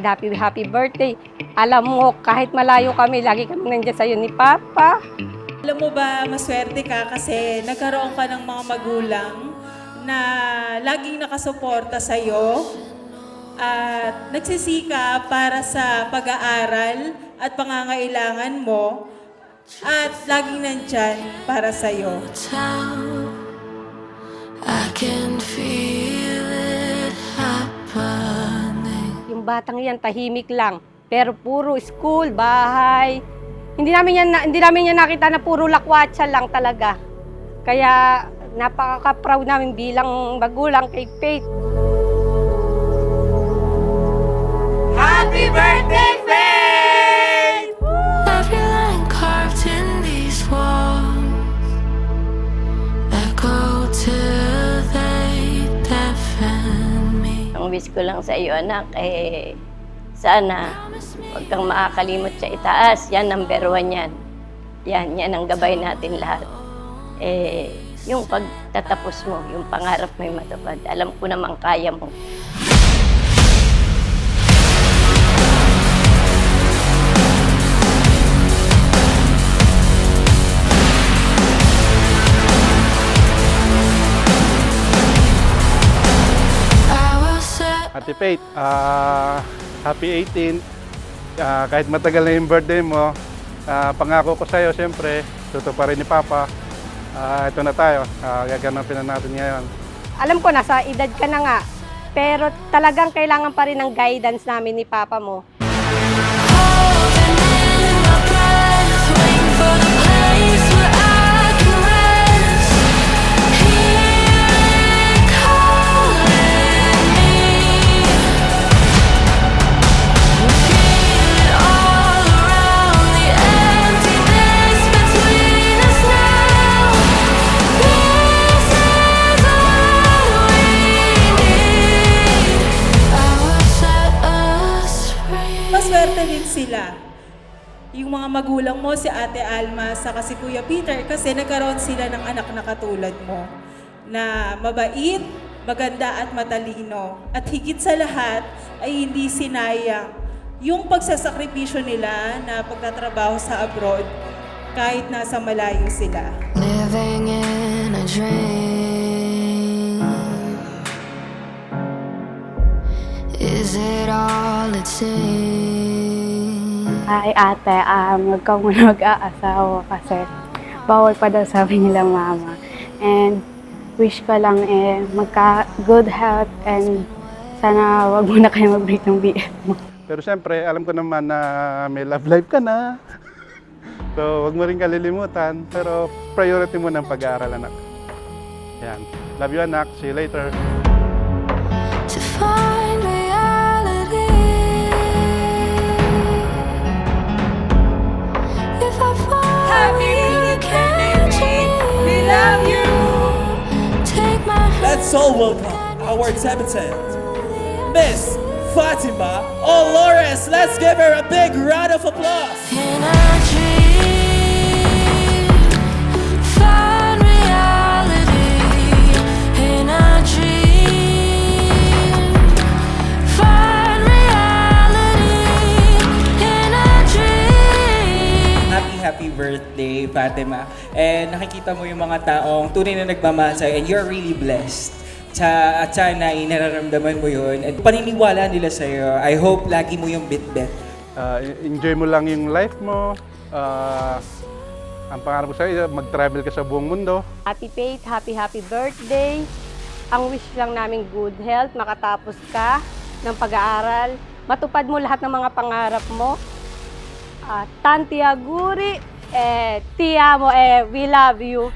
happy happy birthday. Alam mo, kahit malayo kami, lagi kami nandiyan sa'yo ni Papa. Alam mo ba, maswerte ka kasi nagkaroon ka ng mga magulang na laging nakasuporta sa'yo at nagsisika para sa pag-aaral at pangangailangan mo at laging nandyan para sa'yo. I can feel it happening. Yung batang yan, tahimik lang. Pero puro school, bahay. Hindi namin yan nakita na puro lakwatsa lang talaga. Kaya napaka-proud namin bilang magulang kay Faith. Happy birthday, Faith! Every line carved in these walls echo till they deafen me. Ang wish ko lang sa iyo, anak, sana huwag kang makakalimot sa itaas. Yan, number 1 yan. Yan ang gabay natin lahat. Yung pagtatapos mo, yung pangarap mo yung matupad. Alam ko naman kaya mo. Ate Faith, happy 18th. Kahit matagal na yung birthday mo, pangako ko sa'yo, siyempre, tutuparin ni Papa. Ito na tayo, gaganapin na natin ngayon. Alam ko, nasa edad ka na nga. Pero talagang kailangan pa rin ng guidance namin ni Papa mo. Holding in my breath, waiting for the place where I can rest. Hear it calling me. Feel it all around, the emptiness between us now. This is all we need. I will set us free. Maswerte din sila. Yung mga magulang mo, si Ate Alma, saka si Kuya Peter, kasi nagkaroon sila ng anak na katulad mo, na mabait, maganda at matalino. At higit sa lahat ay hindi sinayang yung pagsasakripisyo nila na pagtatrabaho sa abroad kahit nasa malayo sila. Living in a dream. Is it all it seems? Ay ate, huwag ka muna mag-aasawa kasi bawal pa daw sabi nila mama. And wish ko lang magka-good health and sana wag muna kayo mag-break ng BF mo. Pero siyempre, alam ko naman na may love life ka na. So, huwag mo rin kalilimutan. Pero priority mo ng pag-aaral, anak. Yan. Love you, anak. See you later. To find reality. If I fall, you catch me. We love you. Take my hand. Let's all welcome our debutant, Miss Fatima Olores. Let's give her a big round of applause. In a dream, find reality. In a dream, find reality. In a dream. Happy birthday, Fatima. And nakikita mo yung mga taong tunay na nagmamahal sa'yo and you're really blessed. At sana nararamdaman mo yun. At paniniwala nila sa'yo. I hope lagi mo yung bit-bit. Enjoy mo lang yung life mo. Ang pangarap ko sa'yo, mag-travel ka sa buong mundo. Happy Faith, happy birthday. Ang wish lang namin good health, makatapos ka ng pag-aaral, matupad mo lahat ng mga pangarap mo. Tanti aguri, ti amo, we love you.